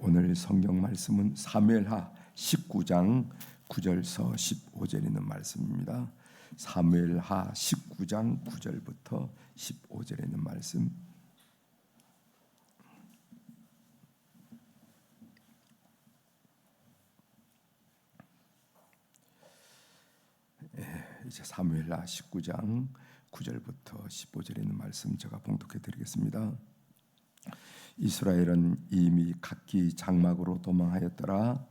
오늘 성경 말씀은 사무엘하 19장 9절서 15절 있는 말씀입니다. 사무엘하 19장 9절부터 15절에 있는 말씀. 이제 사무엘하 19장 9절부터 15절에 있는 말씀 제가 봉독해 드리겠습니다. 이스라엘은 이미 각기 장막으로 도망하였더라.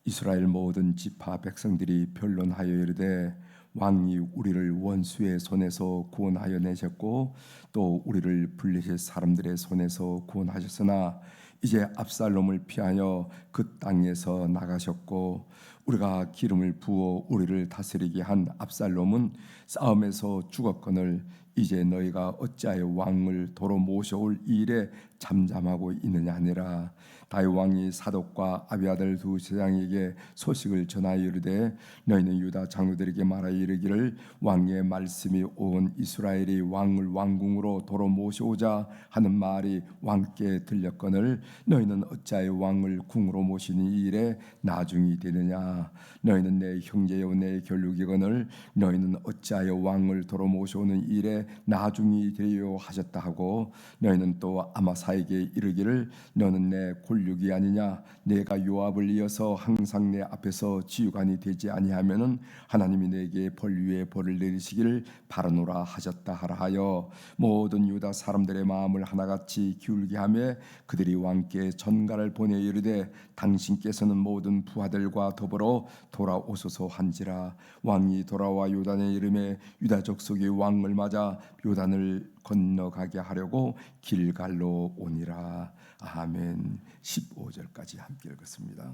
이스라엘 모든 지파 백성들이 변론하여 이르되 왕이 우리를 원수의 손에서 구원하여 내셨고 또 우리를 블레셋 사람들의 손에서 구원하셨으나 이제 압살롬을 피하여 그 땅에서 나가셨고 우리가 기름을 부어 우리를 다스리게 한 압살롬은 싸움에서 죽었거늘 이제 너희가 어찌하여 왕을 도로 모셔올 이 일에 잠잠하고 있느냐 하니라. 다윗 왕이 사독과 아비아달 두 제장에게 소식을 전하여 이르되 너희는 유다 장로들에게 말하여 이르기를 왕의 말씀이 온 이스라엘이 왕을 왕궁으로 도로 모셔오자 하는 말이 왕께 들렸거늘 너희는 어찌하여 왕을 궁으로 모시는 이 일에 나중이 되느냐. 너희는 내 형제요 내 결육이거늘 너희는 어찌하여 왕을 도로 모셔오는 일에 나중이 되려 하셨다 하고 너희는 또 아마사에게 이르기를 너는 내 골육이 아니냐. 내가 요압을 이어서 항상 내 앞에서 지휘관이 되지 아니하면은 하나님이 내게 벌 위에 벌을 내리시기를 바라노라 하셨다 하라 하여 모든 유다 사람들의 마음을 하나같이 기울게 하며 그들이 왕께 전가를 보내 이르되 당신께서는 모든 부하들과 더불어 돌아오소서 한지라. 왕이 돌아와 요단에 이름에 유다 족속이 왕을 맞아 요단을 건너가게 하려고 길갈로 오니라. 아멘. 15절까지 함께 읽었습니다.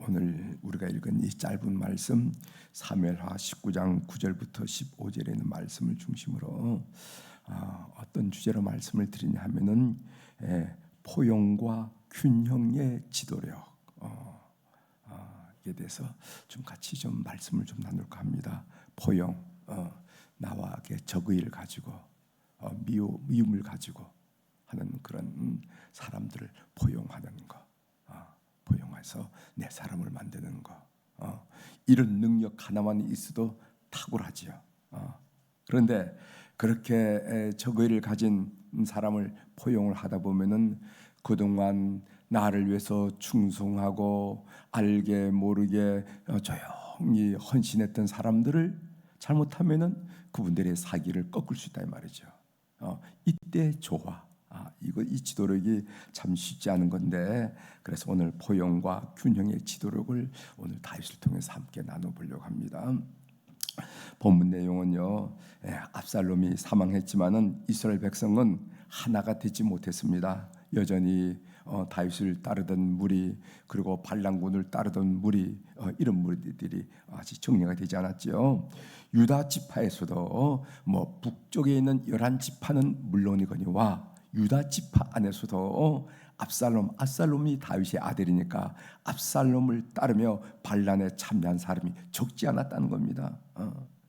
오늘 우리가 읽은 이 짧은 말씀 사무엘하 19장 9절부터 15절에 있는 말씀을 중심으로 어떤 주제로 말씀을 드리냐 하면은 포용과 균형의 지도력 에 대해서 좀 같이 좀 말씀을 좀 나눌까 합니다. 포용, 나와 적의를 가지고 미움을 가지고 하는 그런 사람들을 포용하는 거, 포용해서 내 사람을 만드는 거, 이런 능력 하나만 있어도 탁월하지요. 그런데 그렇게 적의를 가진 사람을 포용을 하다 보면은 그동안 나를 위해서 충성하고 알게 모르게 조용히 헌신했던 사람들을 잘못하면은 그분들의 사기를 꺾을 수 있다 이 말이죠. 이때 조화, 이 지도력이 참 쉽지 않은 건데 그래서 오늘 포용과 균형의 지도력을 오늘 다윗을 통해서 함께 나눠보려고 합니다. 본문 내용은요, 압살롬이 사망했지만은 이스라엘 백성은 하나가 되지 못했습니다. 여전히 다윗을 따르던 무리 그리고 반란군을 따르던 무리 이런 무리들이 아직 정리가 되지 않았죠. 유다 지파에서도 북쪽에 있는 11지파는 물론이거니와 유다 지파 안에서도 압살롬이 다윗의 아들이니까 압살롬을 따르며 반란에 참여한 사람이 적지 않았다는 겁니다.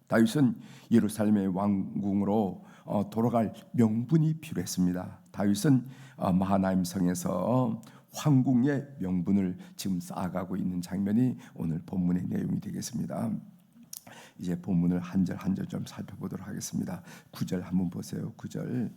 다윗은 예루살렘의 왕궁으로 돌아갈 명분이 필요했습니다. 다윗은 마하나임 성에서 황궁의 명분을 지금 쌓아가고 있는 장면이 오늘 본문의 내용이 되겠습니다. 이제 본문을 한 절 한 절 좀 살펴보도록 하겠습니다. 9절 한번 보세요. 9절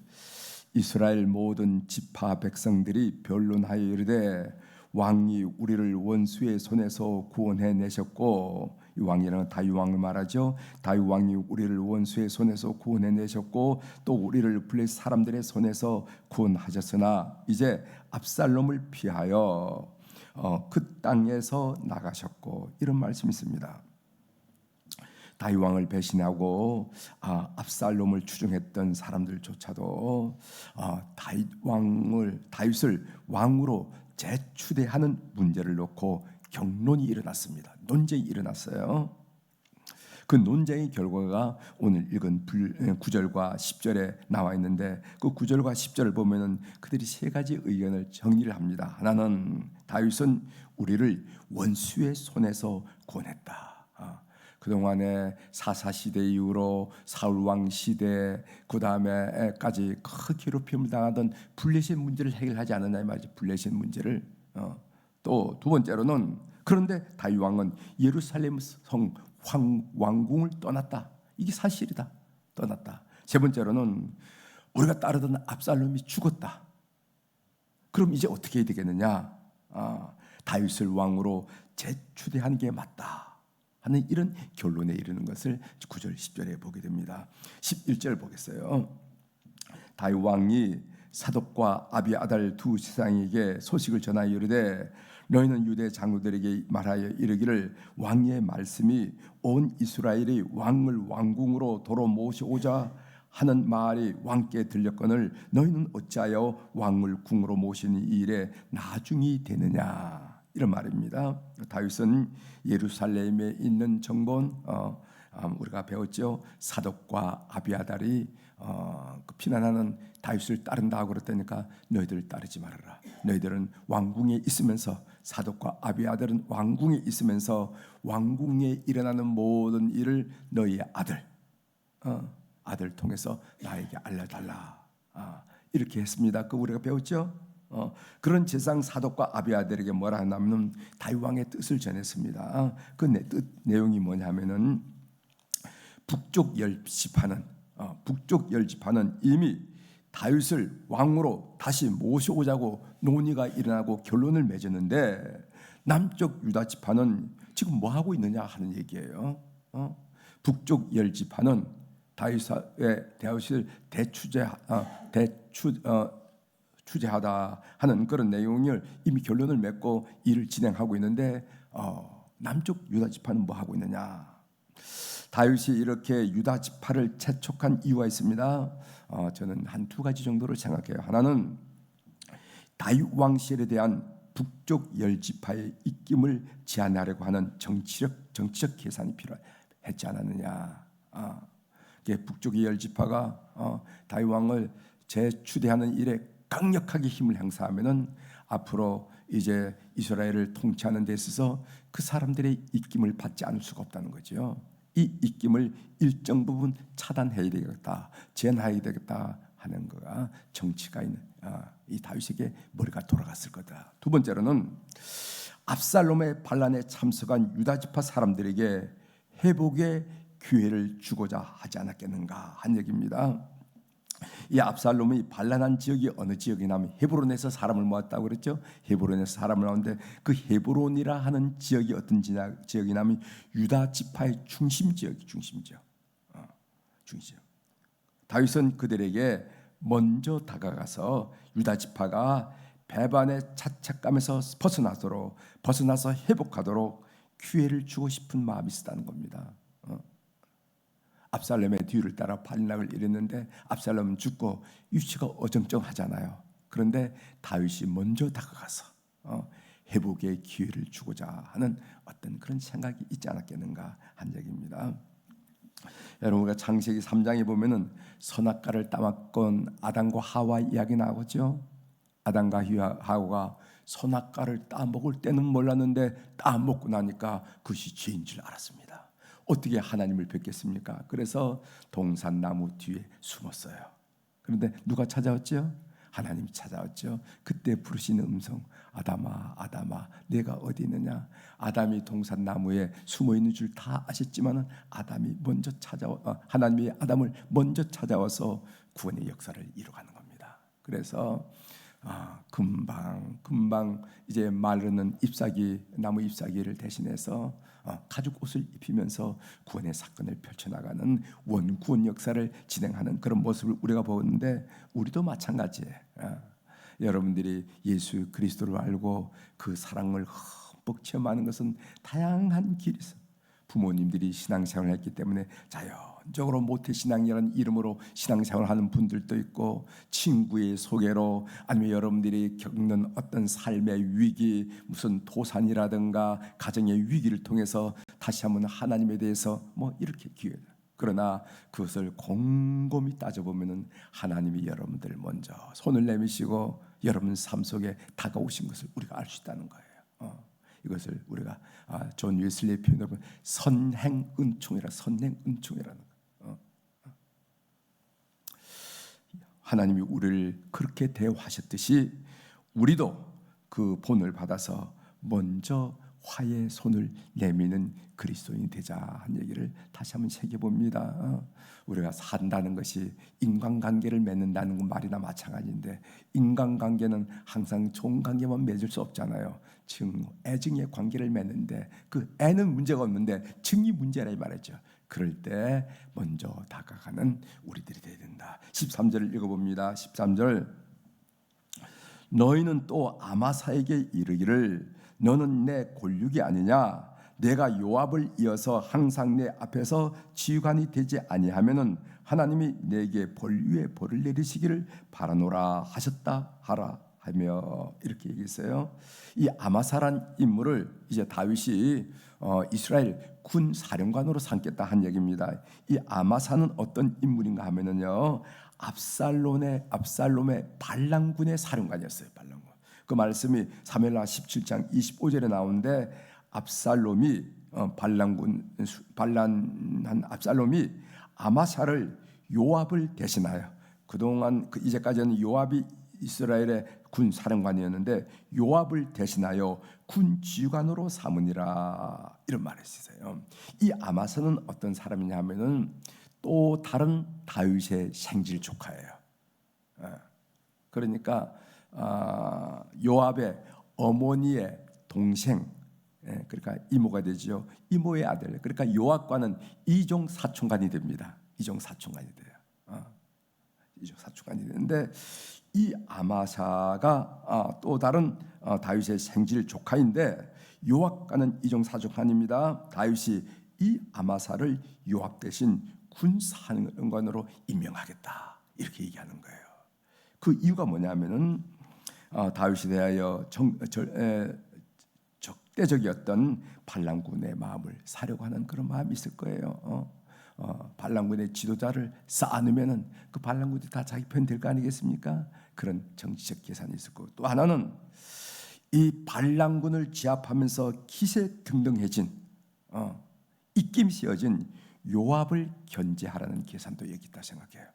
이스라엘 모든 지파 백성들이 변론하여 이르되 왕이 우리를 원수의 손에서 구원해 내셨고 이 왕이라는 다윗 왕을 말하죠. 다윗 왕이 우리를 원수의 손에서 구원해 내셨고 또 우리를 블레셋 사람들의 손에서 구원하셨으나 이제 압살롬을 피하여 그 땅에서 나가셨고 이런 말씀이 있습니다. 다윗 왕을 배신하고 압살롬을 추종했던 사람들조차도 다윗을 왕으로 재추대하는 문제를 놓고 경론이 일어났습니다. 논쟁이 일어났어요. 그 논쟁의 결과가 오늘 읽은 9절과 10절에 나와 있는데 그 9절과 10절을 보면은 그들이 세 가지 의견을 정리를 합니다. 하나는 다윗은 우리를 원수의 손에서 구원했다. 그동안에 사사시대 이후로 사울왕 시대 그 다음에까지 큰 괴롭힘을 당하던 블레셋 문제를 해결하지 않았냐 이 말이죠. 블레셋 문제를. 또 두 번째로는 그런데 다윗 왕은 예루살렘 성 왕궁을 떠났다. 이게 사실이다. 떠났다. 세 번째로는 우리가 따르던 압살롬이 죽었다. 그럼 이제 어떻게 해야 되겠느냐? 다윗을 왕으로 재추대하는 게 맞다 하는 이런 결론에 이르는 것을 9절 10절에 보게 됩니다. 11절 보겠어요. 다윗 왕이 사독과 아비아달 두 지상에게 소식을 전하여 이르되 너희는 유대 장로들에게 말하여 이르기를 왕의 말씀이 온 이스라엘이 왕을 왕궁으로 도로 모시고자 하는 말이 왕께 들렸거늘 너희는 어찌하여 왕을 궁으로 모시는 이 일에 나중이 되느냐 이런 말입니다. 다윗은 예루살렘에 있는 정본 우리가 배웠죠. 사독과 아비아달이 그 피난하는 다윗을 따른다고 그랬다니까 너희들을 따르지 말아라. 너희들은 왕궁에 있으면서 사독과 아비아달은 왕궁에 있으면서 왕궁에 일어나는 모든 일을 너희의 아들 통해서 나에게 알려달라. 이렇게 했습니다. 그 우리가 배웠죠. 그런 제상 사독과 아비아달에게 뭐라 하냐면 다윗 왕의 뜻을 전했습니다. 그 내용이 뭐냐면은 북쪽 열 지파는 이미 다윗을 왕으로 다시 모셔오자고 논의가 일어나고 결론을 맺었는데 남쪽 유다 지파는 지금 뭐 하고 있느냐 하는 얘기예요. 북쪽 열 지파는 다윗을 추제하다 하는 그런 내용을 이미 결론을 맺고 일을 진행하고 있는데 남쪽 유다 지파는 뭐 하고 있느냐? 다윗이 이렇게 유다 지파를 재촉한 이유가 있습니다. 저는 한 두 가지 정도로 생각해요. 하나는 다윗 왕실에 대한 북쪽 열 지파의 입김을 제한하려고 하는 정치적 계산이 필요했지 않았느냐. 북쪽의 열 지파가 다윗 왕을 재추대하는 일에 강력하게 힘을 행사하면은 앞으로 이제 이스라엘을 통치하는 데 있어서 그 사람들의 입김을 받지 않을 수가 없다는 거죠. 이 입김을 일정 부분 차단해야 되겠다, 제한해야 되겠다 하는 거가 정치가 있는 이 다윗에게 머리가 돌아갔을 거다. 두 번째로는 압살롬의 반란에 참석한 유다 지파 사람들에게 회복의 기회를 주고자 하지 않았겠는가 한 얘기입니다. 이 압살롬이 반란한 지역이 어느 지역이냐면 헤브론에서 사람을 모았다고 그랬죠. 헤브론에서 사람을 모았는데 그 헤브론이라 하는 지역이 어떤 지역이냐면 유다 지파의 중심 지역이 중심 지역. 다윗은 그들에게 먼저 다가가서 유다 지파가 배반의 자책감에서 벗어나서 회복하도록 기회를 주고 싶은 마음이 있었다는 겁니다. 압살롬의 뒤를 따라 반락을 일으켰는데 압살롬은 죽고 위치가 어정쩡하잖아요. 그런데 다윗이 먼저 다가가서 회복의 기회를 주고자 하는 어떤 그런 생각이 있지 않았겠는가 한 얘기입니다. 여러분, 우리가 창세기 3장에 보면은 선악과를 따먹건 아담과 하와 이야기 나오죠. 아담과 하와가 선악과를 따먹을 때는 몰랐는데 따먹고 나니까 그것이 죄인 줄 알았습니다. 어떻게 하나님을 뵙겠습니까? 그래서 동산나무 뒤에 숨었어요. 그런데 누가 찾아왔죠? 하나님이 찾아왔죠. 그때 부르시는 음성, 아담아, 아담아, 내가 어디 있느냐? 아담이 동산나무에 숨어 있는 줄 다 아셨지만은 하나님이 아담을 먼저 찾아와서 구원의 역사를 이루어가는 겁니다. 그래서 금방 이제 마르는 나무 잎사귀를 대신해서 가죽 옷을 입히면서 구원의 사건을 펼쳐나가는 원구원 역사를 진행하는 그런 모습을 우리가 보는데 우리도 마찬가지예요. 여러분들이 예수 그리스도를 알고 그 사랑을 흠뻑 체험하는 것은 다양한 길에서 부모님들이 신앙생활을 했기 때문에 자연적으로 모태신앙이라는 이름으로 신앙생활을 하는 분들도 있고 친구의 소개로 아니면 여러분들이 겪는 어떤 삶의 위기 무슨 도산이라든가 가정의 위기를 통해서 다시 한번 하나님에 대해서 이렇게 기회. 그러나 그것을 곰곰이 따져보면 하나님이 여러분들 먼저 손을 내미시고 여러분 삶 속에 다가오신 것을 우리가 알 수 있다는 거예요. 이것을 우리가 존 웨슬리의 표현으로 보면 선행은총이라 선행은총이라는 거. 하나님이 우리를 그렇게 대우하셨듯이 우리도 그 본을 받아서 먼저 화해의 손을 내미는 그리스도인이 되자 한 얘기를 다시 한번 새겨봅니다. 우리가 산다는 것이 인간관계를 맺는다는 말이나 마찬가지인데, 인간관계는 항상 좋은 관계만 맺을 수 없잖아요. 애증의 관계를 맺는데 그 애는 문제가 없는데 증이 문제라 이 말이죠. 그럴 때 먼저 다가가는 우리들이 되어야 된다. 13절을 읽어봅니다. 13절, 너희는 또 아마사에게 이르기를 너는 내 골육이 아니냐? 내가 요압을 이어서 항상 내 앞에서 지휘관이 되지 아니하면은 하나님이 내게 벌 위에 벌을 내리시기를 바라노라 하셨다 하라 하며 이렇게 얘기했어요. 이 아마사란 인물을 이제 다윗이 이스라엘 군 사령관으로 삼겠다 한 얘기입니다. 이 아마사는 어떤 인물인가 하면은요, 압살롬의 반란군의 사령관이었어요. 반란군. 그 말씀이 사무엘하 17장 25절에 나오는데, 압살롬이 반란한 압살롬이 아마사를 요압을 대신하여, 그동안 이제까지는 요압이 이스라엘의 군 사령관이었는데 요압을 대신하여 군 지휘관으로 삼으니라, 이런 말을 했어요. 이 아마사는 어떤 사람이냐 하면은 또 다른 다윗의 생질 조카예요. 그러니까 요압의 어머니의 동생, 그러니까 이모가 되죠. 이모의 아들. 그러니까 요압과는 이종 사촌간이 됩니다. 이종 사촌간이 돼요. 이종 사촌간이 되는데, 이 아마사가 또 다른 다윗의 생질 조카인데 요압과는 이종 사촌간입니다. 다윗이 이 아마사를 요압 대신 군사령관으로 임명하겠다, 이렇게 얘기하는 거예요. 그 이유가 뭐냐면은 다윗에 대하여 적대적이었던 반란군의 마음을 사려고 하는 그런 마음이 있을 거예요. 반란군의 지도자를 쌓아놓으면은 그 반란군이 다 자기 편 될 거 아니겠습니까? 그런 정치적 계산이 있을 거고, 또 하나는 이 반란군을 제압하면서 기세등등해진 입김씌어진 요압을 견제하라는 계산도 여기 있다 생각해요.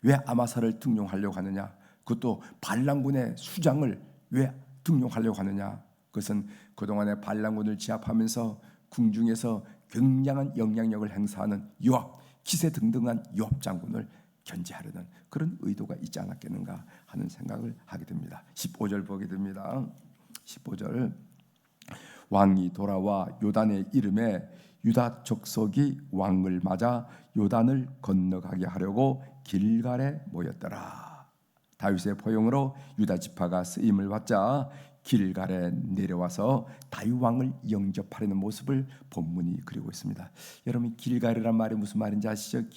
왜 아마사를 등용하려고 하느냐? 그것도 반란군의 수장을 왜 등용하려고 하느냐? 그것은 그동안의 반란군을 제압하면서 궁중에서 굉장한 영향력을 행사하는 요압, 기세등등한 요압 장군을 견제하려는 그런 의도가 있지 않았겠는가 하는 생각을 하게 됩니다. 15절 보게 됩니다. 15절, 왕이 돌아와 요단의 이름에 유다 족속이 왕을 맞아 요단을 건너가게 하려고 길갈에 모였더라. 다윗의 포용으로 유다 지파가 쓰임을 받자 길갈에 내려와서 다윗 왕을 영접하려는 모습을 본문이 그리고 있습니다. 여러분, 길갈이란 말이 무슨 말인지 아시죠?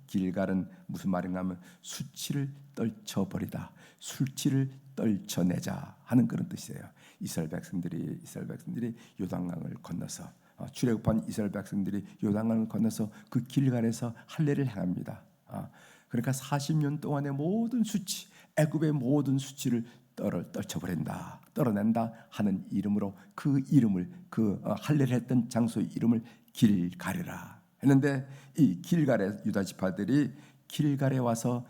길갈은 무슨 말인가 하면 수치를 떨쳐버리다, 술치를 떨쳐내자 하는 그런 뜻이에요. 이스라엘 백성들이 요단강을 건너서 출애굽한 이스라엘 백성들이 요단강을 건너서 그 길갈에서 할례를 행합니다. 그러니까 40년 동안의 모든 수치, 애굽의 모든 수치를 떨어낸다 하는 이름으로 그 이름을, 그 할례를 했던 장소의 이름을 길갈이라 했는데, 이 길갈의 유다 지파들이 길갈에 와서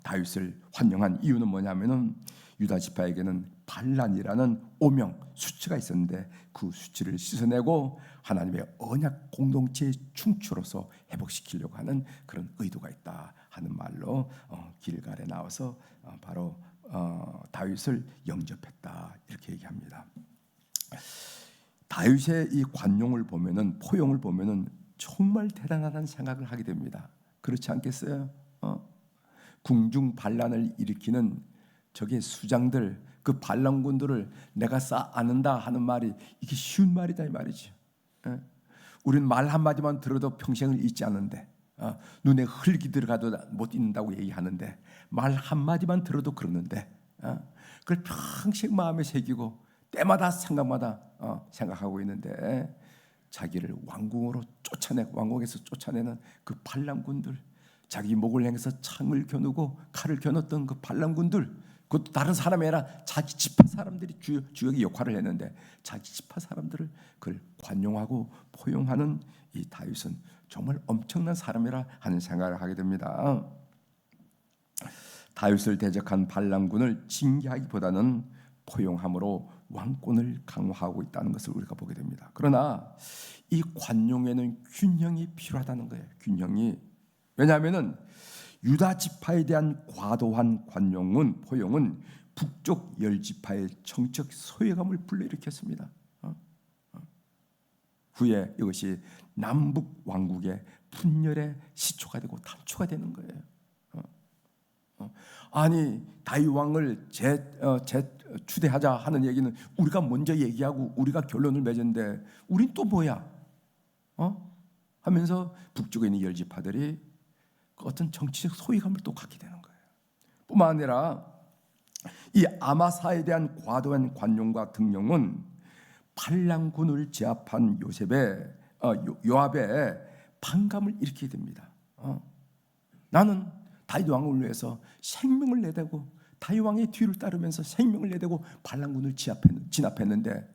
다윗을 환영한 이유는 뭐냐면은 유다 지파에게는 반란이라는 오명, 수치가 있었는데 그 수치를 씻어내고 하나님의 언약 공동체의 충추로서 회복시키려고 하는 그런 의도가 있다 하는 말로 길갈에 나와서 바로 다윗을 영접했다, 이렇게 얘기합니다. 다윗의 이 관용을 보면은, 포용을 보면은 정말 대단하다는 생각을 하게 됩니다. 그렇지 않겠어요? 궁중 반란을 일으키는 저게 수장들, 그 반란군들을 내가 안는다 하는 말이 이게 쉬운 말이다 이 말이죠. 우리는 말 한마디만 들어도 평생을 잊지 않는데, 눈에 흙이 들어가도 못 잊는다고 얘기하는데, 말 한마디만 들어도 그러는데 그걸 평생 마음에 새기고 때마다 생각마다 생각하고 있는데, 자기를 왕궁에서 쫓아내는 그 반란군들, 자기 목을 향해서 창을 겨누고 칼을 겨눴던 그 반란군들, 그것도 다른 사람이 아니라 자기 지파 사람들이 주역의 역할을 했는데 자기 지파 사람들을 그걸 관용하고 포용하는 이 다윗은 정말 엄청난 사람이라 하는 생각을 하게 됩니다. 다윗을 대적한 발람군을 징계하기보다는 포용함으로 왕권을 강화하고 있다는 것을 우리가 보게 됩니다. 그러나 이 관용에는 균형이 필요하다는 거예요. 균형이. 왜냐하면은 유다 지파에 대한 과도한 관용은 포용은 북쪽 열 지파의 정적 소외감을 불러일으켰습니다. 후에 이것이 남북 왕국의 분열의 시초가 되고 단초가 되는 거예요. 아니 다윗 왕을 추대하자 하는 얘기는 우리가 먼저 얘기하고 우리가 결론을 맺었는데 우린 또 뭐야? 하면서 북쪽에 있는 열 지파들이 어떤 정치적 소외감을 또 갖게 되는 거예요. 뿐만 아니라 이 아마사에 대한 과도한 관용과 등용은 발람군을 제압한 요압의 반감을 일으키게 됩니다. 나는 다윗 왕을 위해서 생명을 내대고 다윗 왕의 뒤를 따르면서 생명을 내대고 발람군을 진압했는데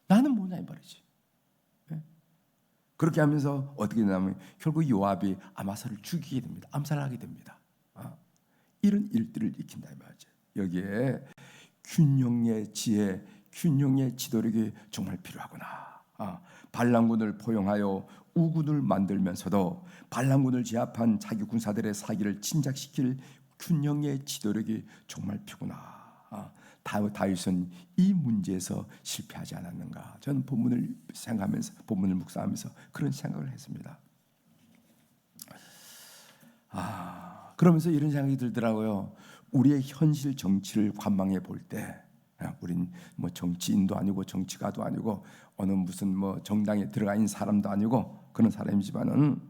나는 뭐냐 이 말이지. 그렇게 하면서 어떻게 되냐면 결국 요압이 아마사를 죽이게 됩니다. 암살하게 됩니다. 이런 일들을 익힌다 이 말이죠. 여기에 균형의 지혜, 균형의 지도력이 정말 필요하구나. 발람군을 포용하여 우군을 만들면서도 발람군을 제압한 자기 군사들의 사기를 침착시킬 균형의 지도력이 정말 필요하구나. 다윗은 이 문제에서 실패하지 않았는가? 저는 본문을 생각하면서 본문을 묵상하면서 그런 생각을 했습니다. 그러면서 이런 생각이 들더라고요. 우리의 현실 정치를 관망해 볼 때, 우린 뭐 정치인도 아니고 정치가도 아니고 어느 무슨 뭐 정당에 들어가 있는 사람도 아니고 그런 사람이지만은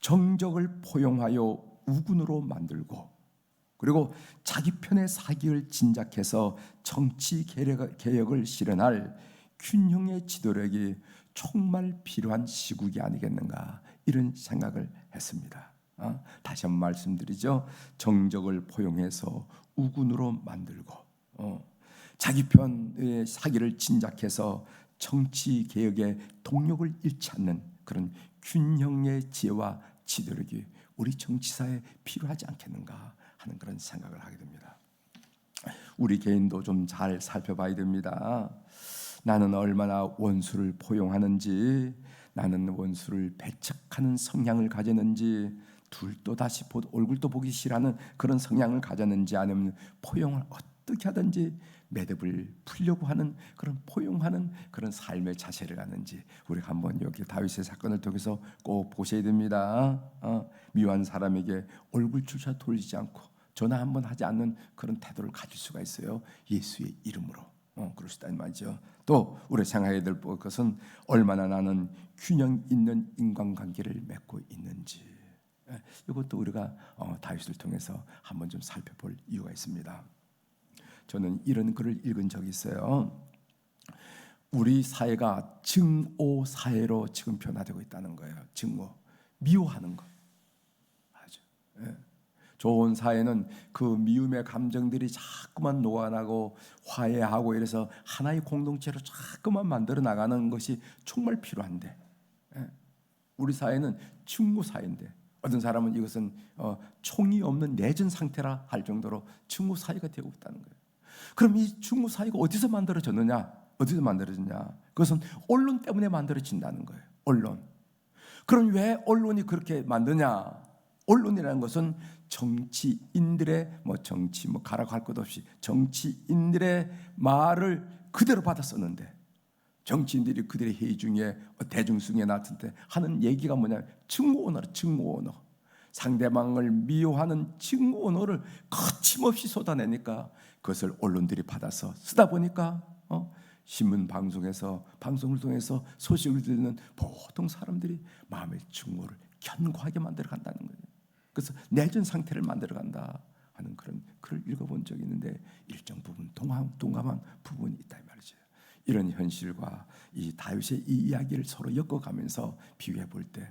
정적을 포용하여 우군으로 만들고 그리고 자기 편의 사기를 진작해서 정치 개혁을 실현할 균형의 지도력이 정말 필요한 시국이 아니겠는가 이런 생각을 했습니다. 다시 한번 말씀드리죠. 정적을 포용해서 우군으로 만들고 자기 편의 사기를 진작해서 정치 개혁의 동력을 잃지 않는 그런 균형의 지혜와 지도력이 우리 정치사에 필요하지 않겠는가 하는 그런 생각을 하게 됩니다. 우리 개인도 좀 잘 살펴봐야 됩니다. 나는 얼마나 원수를 포용하는지, 나는 원수를 배척하는 성향을 가졌는지, 둘도 다시 얼굴도 보기 싫어하는 그런 성향을 가졌는지, 아니면 포용을 어떻게 하든지 매듭을 풀려고 하는 그런 포용하는 그런 삶의 자세를 갖는지 우리가 한번 여기 다윗의 사건을 통해서 꼭 보셔야 됩니다. 미워한 사람에게 얼굴조차 돌리지 않고 전화 한번 하지 않는 그런 태도를 가질 수가 있어요. 예수의 이름으로 그럴 수 있다는 말이죠. 또 우리 생각해야 될 것은 얼마나 나는 균형 있는 인간관계를 맺고 있는지 이것도 우리가 다윗을 통해서 한번 좀 살펴볼 이유가 있습니다. 저는 이런 글을 읽은 적이 있어요. 우리 사회가 증오 사회로 지금 변화되고 있다는 거예요. 증오, 미워하는 것. 아주 좋은 사회는 그 미움의 감정들이 자꾸만 녹아나고 화해하고 이래서 하나의 공동체로 자꾸만 만들어 나가는 것이 정말 필요한데 우리 사회는 증오 사회인데 어떤 사람은 이것은 총이 없는 내전 상태라 할 정도로 증오 사회가 되고 있다는 거예요. 그럼 이 증오 사회가 어디서 만들어졌느냐? 어디서 만들어졌냐? 그것은 언론 때문에 만들어진다는 거예요. 언론. 그럼 왜 언론이 그렇게 만드냐? 언론이라는 것은 정치인들의 정치 가라고 할 것 없이 정치인들의 말을 그대로 받아 썼는데 정치인들이 그들의 회의 중에 대중숭에 나왔을 때 하는 얘기가 뭐냐? 증오 언어로 증오 언어. 상대방을 미워하는 증오 언어를 거침없이 쏟아내니까 그것을 언론들이 받아서 쓰다 보니까 신문 방송에서 방송을 통해서 소식을 듣는 보통 사람들이 마음의 증오를 견고하게 만들어 간다는 거예요. 그래서 내전 상태를 만들어 간다 하는 그런 글을 읽어본 적이 있는데 일정 부분 동감한 부분이 있다 이 말이죠. 이런 현실과 이 다윗의 이 이야기를 서로 엮어가면서 비교해 볼 때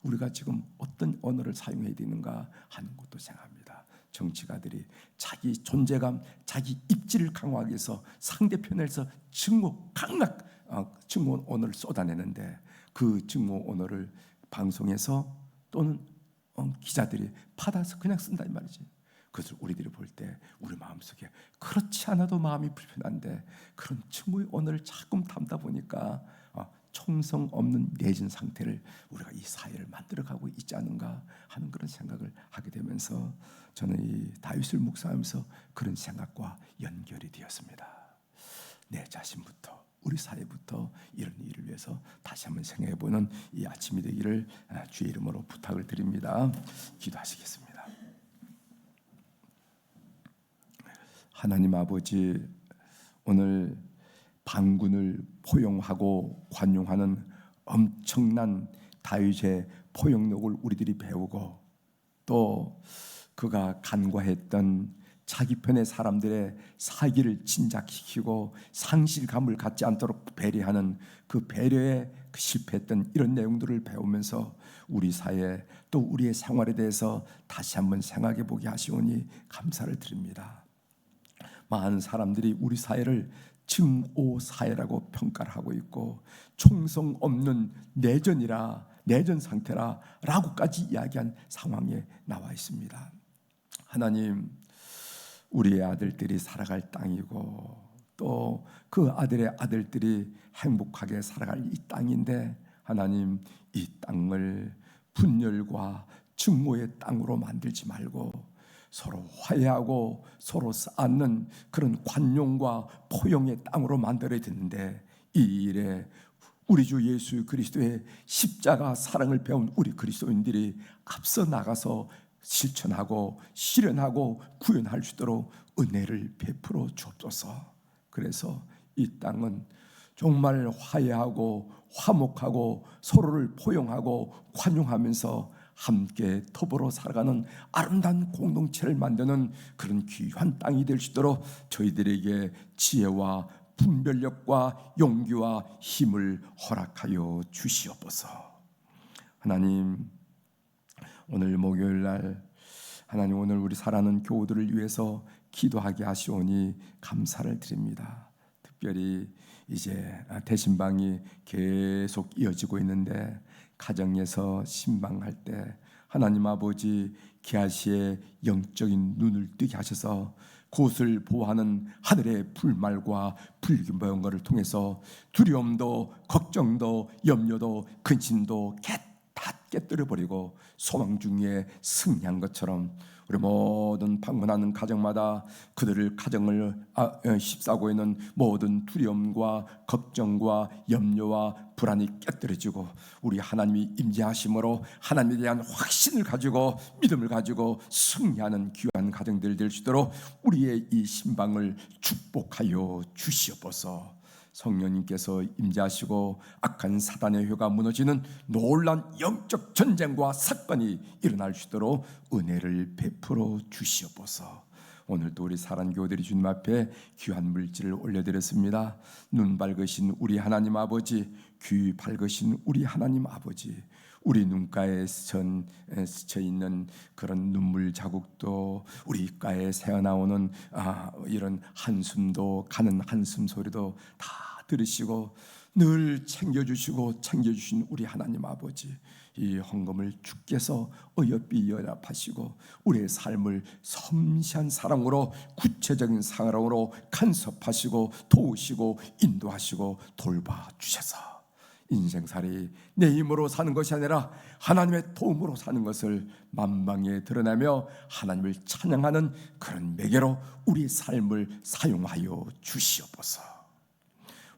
우리가 지금 어떤 언어를 사용해야 되는가 하는 것도 생각합니다. 정치가들이 자기 존재감, 자기 입지를 강화하기 위해서 상대편에서 강력 증오언어를 쏟아내는데 그 증오언어를 방송에서 또는 기자들이 받아서 그냥 쓴다 이 말이지. 그것을 우리들이 볼 때 우리 마음속에 그렇지 않아도 마음이 불편한데 그런 증오의 언어를 자꾸 담다 보니까 총성 없는 내진 상태를 우리가 이 사회를 만들어가고 있지 않은가 하는 그런 생각을 하게 되면서 저는 이 다윗을 묵상하면서 그런 생각과 연결이 되었습니다. 내 자신부터 우리 사회부터 이런 일을 위해서 다시 한번 생각해보는 이 아침이 되기를 주의 이름으로 부탁을 드립니다. 기도하시겠습니다. 하나님 아버지, 오늘 반군을 포용하고 관용하는 엄청난 다윗의 포용력을 우리들이 배우고 또 그가 간과했던 자기 편의 사람들의 사기를 진작시키고 상실감을 갖지 않도록 배려하는 그 배려에 실패했던 이런 내용들을 배우면서 우리 사회 또 우리의 생활에 대해서 다시 한번 생각해 보게 하시오니 감사를 드립니다. 많은 사람들이 우리 사회를 증오 사회라고 평가를 하고 있고 총성 없는 내전 상태라 라고까지 이야기한 상황에 나와 있습니다. 하나님, 우리의 아들들이 살아갈 땅이고 또 그 아들의 아들들이 행복하게 살아갈 이 땅인데 하나님, 이 땅을 분열과 증오의 땅으로 만들지 말고 서로 화해하고 서로 쌓는 그런 관용과 포용의 땅으로 만들어야 되는데 이 일에 우리 주 예수 그리스도의 십자가 사랑을 배운 우리 그리스도인들이 앞서 나가서 실천하고 실현하고 구현할 수 있도록 은혜를 베풀어 주옵소서. 그래서 이 땅은 정말 화해하고 화목하고 서로를 포용하고 관용하면서 함께 더불어 살아가는 아름다운 공동체를 만드는 그런 귀한 땅이 될 수 있도록 저희들에게 지혜와 분별력과 용기와 힘을 허락하여 주시옵소서. 하나님, 오늘 목요일 날 하나님, 오늘 우리 사랑하는 교우들을 위해서 기도하게 하시오니 감사를 드립니다. 특별히 이제 대신방이 계속 이어지고 있는데 가정에서 신방할 때 하나님 아버지 기아시의 영적인 눈을 뜨게 하셔서 그것을 보호하는 하늘의 불말과 불경보를 통해서 두려움도 걱정도 염려도 근심도 다 깨뜨려버리고 소망 중에 승리한 것처럼 우리 모든 방문하는 가정마다 그들을 가정을 휩싸고 있는 모든 두려움과 걱정과 염려와 불안이 깨뜨려지고 우리 하나님이 임재하심으로 하나님에 대한 확신을 가지고 믿음을 가지고 승리하는 귀한 가정들 될 수 있도록 우리의 이 신방을 축복하여 주시옵소서. 성령님께서 임재하시고 악한 사단의 혀가 무너지는 놀란 영적 전쟁과 사건이 일어날 수 있도록 은혜를 베풀어 주시옵소서. 오늘도 우리 사랑하는 교우들이 주님 앞에 귀한 물질을 올려드렸습니다. 눈 밝으신 우리 하나님 아버지, 귀 밝으신 우리 하나님 아버지, 우리 눈가에 스쳐 있는 그런 눈물 자국도 우리 입가에 새어나오는 이런 한숨도 가는 한숨 소리도 다 들으시고 늘 챙겨주신 우리 하나님 아버지, 이 헌금을 주께서 어여삐 연합하시고 우리의 삶을 섬세한 사랑으로 구체적인 사랑으로 간섭하시고 도우시고 인도하시고 돌봐주셔서 인생살이 내 힘으로 사는 것이 아니라 하나님의 도움으로 사는 것을 만방에 드러내며 하나님을 찬양하는 그런 매개로 우리 삶을 사용하여 주시옵소서.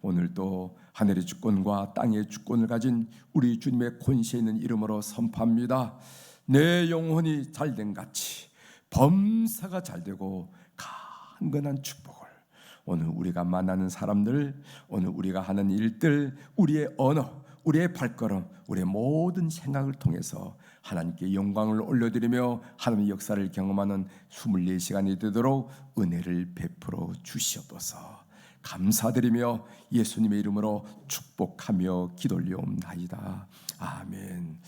오늘도 하늘의 주권과 땅의 주권을 가진 우리 주님의 권세 있는 이름으로 선포합니다. 내 영혼이 잘된 같이 범사가 잘되고 강건한 축복을 오늘 우리가 만나는 사람들, 오늘 우리가 하는 일들, 우리의 언어, 우리의 발걸음, 우리의 모든 생각을 통해서 하나님께 영광을 올려드리며 하나님의 역사를 경험하는 24시간이 되도록 은혜를 베풀어 주시옵소서. 감사드리며 예수님의 이름으로 축복하며 기도 올리옵나이다. 아멘.